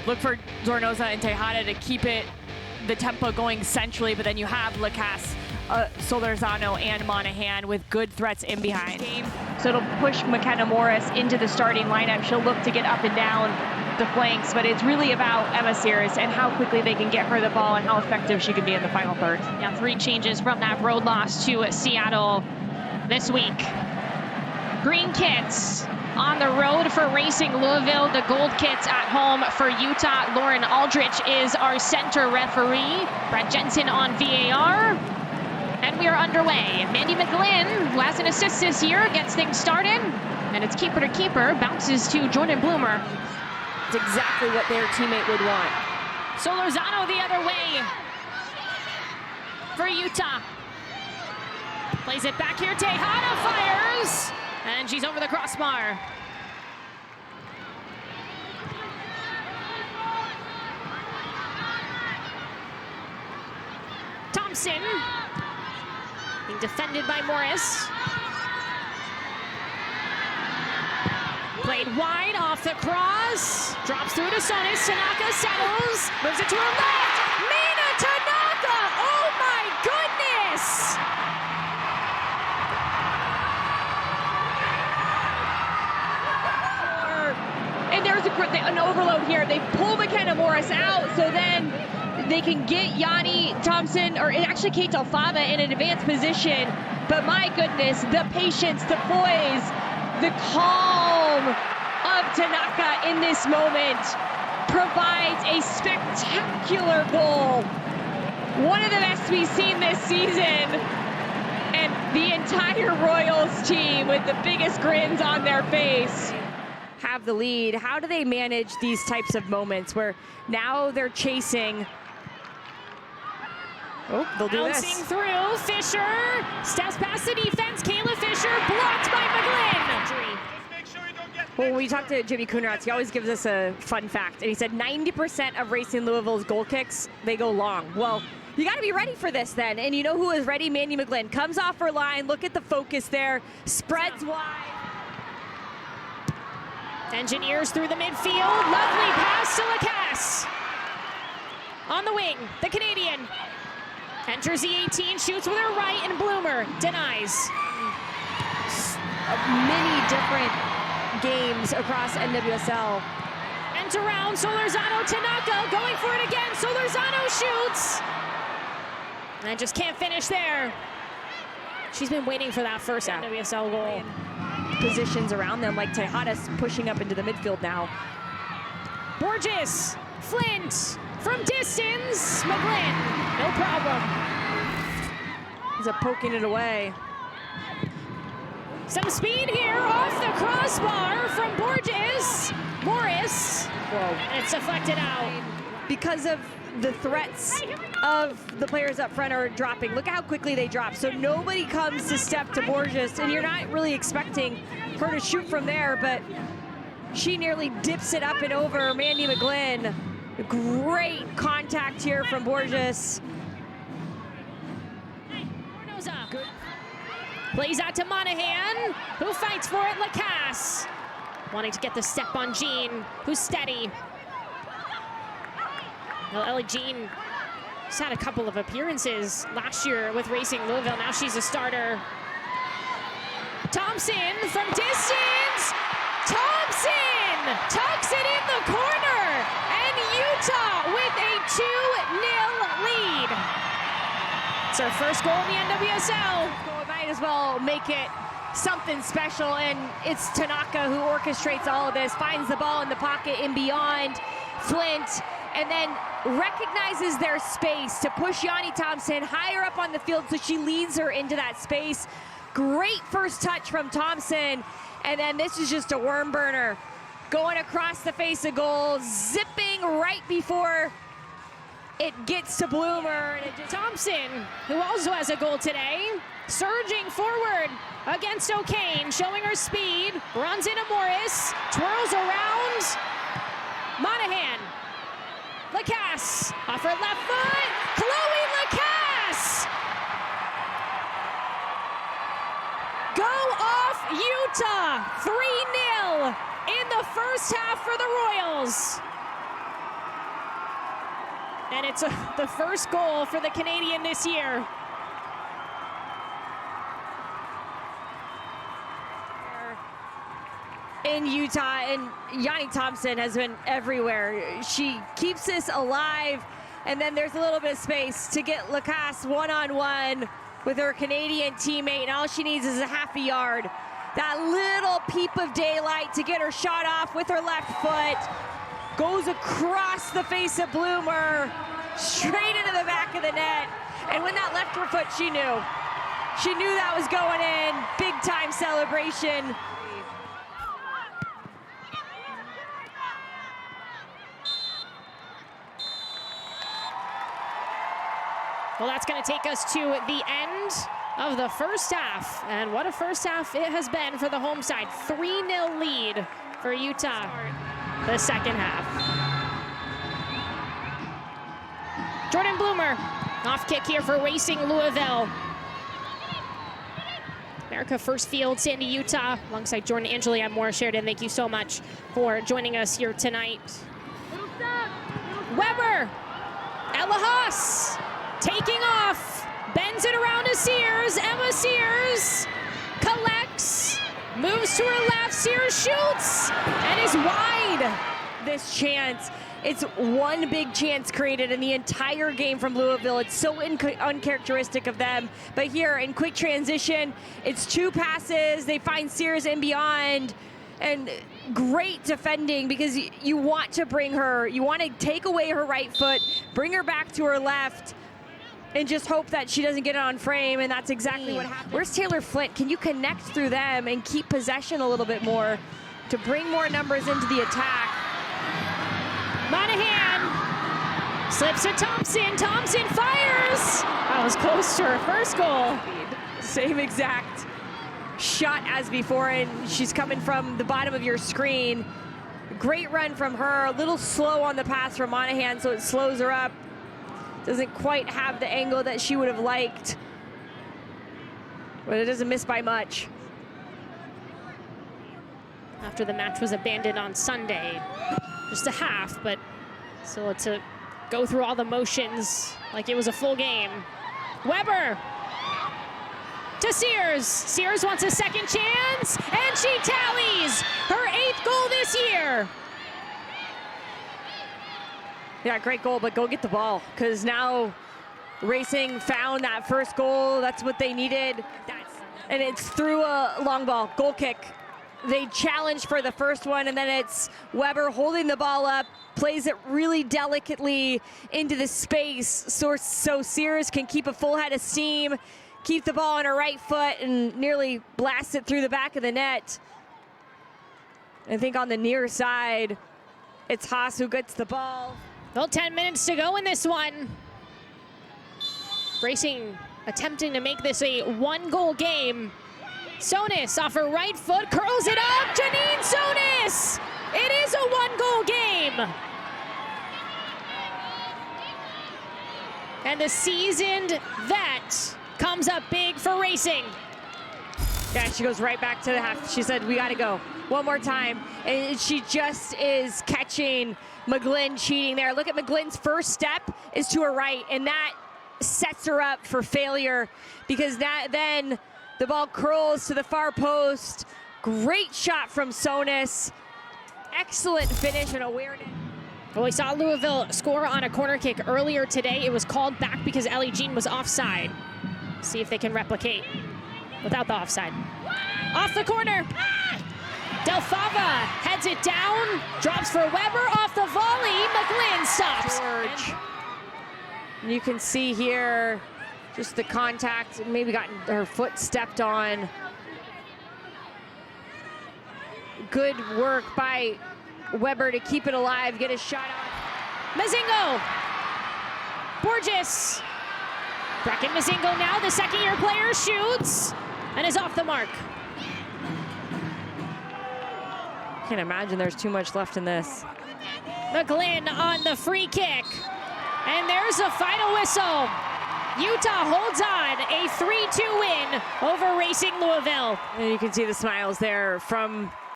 look for Zornoza and Tejada to keep the tempo going centrally, but then you have Lacasse, Solorzano, and Monahan with good threats in behind. So it'll push McKenna Morris into the starting lineup. She'll look to get up and down the flanks, but it's really about Emma Sears and how quickly they can get her the ball and how effective she can be in the final third. Yeah, 3 changes from that road loss to Seattle this week. Green kits on the road for Racing Louisville, the gold kits at home for Utah. Lauren Aldrich is our center referee. Brett Jensen on VAR. And we are underway. Mandy McGlynn, who has an assist this year, gets things started. And it's keeper to keeper, bounces to Jordan Bloomer. It's exactly what their teammate would want. Solorzano the other way for Utah. Plays it back here, Tejada fires, and she's over the crossbar. Thomsen being defended by Morris. Played wide off the cross, drops through to Sonis. Tanaka settles, moves it to her left. Mina Tanaka! Oh my goodness! And there's an overload here. They pull McKenna Morris out, so then they can get Janni Thomsen, or actually Kate Alfava, in an advanced position. But my goodness, the patience, the poise, the calm of Tanaka in this moment provides a spectacular goal. One of the best we've seen this season. And the entire Royals team with the biggest grins on their face. Have the lead. How do they manage these types of moments where now they're chasing? Oh, they'll do this. Bouncing through, Fisher steps past the defense. Kayla Fisher blocked by McGlynn. Well, when we talked to Jimmy Kuneratz, he always gives us a fun fact, and he said 90% of Racing Louisville's goal kicks, they go long. Well, you got to be ready for this then, and you know who is ready? Mandy McGlynn comes off her line. Look at the focus there, spreads wide. Engineers through the midfield, lovely pass to Lacasse. On the wing, the Canadian enters the 18, shoots with her right, and Bloomer denies. Many different games across NWSL. And around Solorzano, Tanaka going for it again. Solorzano shoots. And just can't finish there. She's been waiting for that first NWSL goal. Positions around them, like Tejada's pushing up into the midfield now. Borges, Flint, from distance, McGlynn, no problem. He's poking it away. Some speed here off the crossbar from Borges. Morris, Whoa. It's deflected out. Because of the threats of the players up front are dropping. Look how quickly they drop. So nobody comes to step to Borges, and you're not really expecting her to shoot from there, but she nearly dips it up and over. Mandy McGlynn, great contact here from Borges. Plays out to Monahan, who fights for it. Lacasse, wanting to get the step on Jean, who's steady. Well, Ellie Jean has had a couple of appearances last year with Racing Louisville. Now she's a starter. Thomsen from distance. Thomsen tucks it in the corner. And Utah with a 2-0 lead. It's her first goal in the NWSL. So it might as well make it something special, and it's Tanaka who orchestrates all of this, finds the ball in the pocket and beyond Flint, and then recognizes their space to push Janni Thomsen higher up on the field, so she leads her into that space. Great first touch from Thomsen, and then this is just a worm burner. Going across the face of goal, zipping right before it gets to Bloomer. And Thomsen, who also has a goal today, surging forward against O'Kane, showing her speed, runs into Morris, twirls around, Monahan. Lacasse, off her left foot, Cloé Lacasse! Go off Utah, 3-0 in the first half for the Royals. And it's the first goal for the Canadian this year. In Utah, and Janni Thomsen has been everywhere. She keeps this alive, and then there's a little bit of space to get Lacasse one-on-one with her Canadian teammate, and all she needs is a half a yard. That little peep of daylight to get her shot off with her left foot. Goes across the face of Bloomer, straight into the back of the net. And when that left her foot, she knew. She knew that was going in. Big time celebration. Well, that's going to take us to the end of the first half. And what a first half it has been for the home side. 3-0 lead for Utah. The second half. Jordan Bloomer, off kick here for Racing Louisville. America First Field, Sandy, Utah, alongside Jordan, Angeli, I'm Maura Sheridan. Thank you so much for joining us here tonight. Weber, Ella Haas, taking off, bends it around to Sears. Emma Sears collects, moves to her left. Sears shoots and is wide. This chance, it's one big chance created in the entire game from Louisville. It's so uncharacteristic of them. But here in quick transition, it's two passes. They find Sears and beyond. And great defending, because you want to bring her, you want to take away her right foot, bring her back to her left, and just hope that she doesn't get it on frame, and that's exactly what happened. Where's Taylor Flint? Can you connect through them and keep possession a little bit more to bring more numbers into the attack? Monahan slips to Thomsen. Thomsen fires. That was close to her first goal. Same exact shot as before, and she's coming from the bottom of your screen. Great run from her. A little slow on the pass from Monahan, so it slows her up. Doesn't quite have the angle that she would have liked, but it doesn't miss by much. After the match was abandoned on Sunday, just a half, but still to go through all the motions like it was a full game. Weber to Sears. Sears wants a second chance, and she tallies her 8th goal this year. Yeah, great goal, but go get the ball, because now Racing found that first goal. That's what they needed. And it's through a long ball, goal kick. They challenged for the first one, and then it's Weber holding the ball up, plays it really delicately into the space so Sears can keep a full head of steam, keep the ball on her right foot, and nearly blast it through the back of the net. I think on the near side, it's Haas who gets the ball. Well, 10 minutes to go in this one. Racing attempting to make this a 1-goal game. Sonis off her right foot, curls it up. Janine Sonis! It is a 1-goal game. And the seasoned vet comes up big for Racing. Yeah, she goes right back to the half. She said, we got to go one more time. And she just is catching McGlynn cheating there. Look at McGlynn's first step is to her right, and that sets her up for failure, because then the ball curls to the far post. Great shot from Sonis. Excellent finish and awareness. Well, we saw Louisville score on a corner kick earlier today. It was called back because Ellie Jean was offside. See if they can replicate without the offside. Off the corner. Del Fava heads it down, drops for Weber off the volley. McGlynn stops. And you can see here just the contact, maybe gotten her foot stepped on. Good work by Weber to keep it alive, get a shot on. Mazingo. Borges. Brecken Mazingo now, the second-year player, shoots and is off the mark. Can't imagine there's too much left in this. McGlynn on the free kick. And there's a final whistle. Utah holds on, a 3-2 win over Racing Louisville. And you can see the smiles there from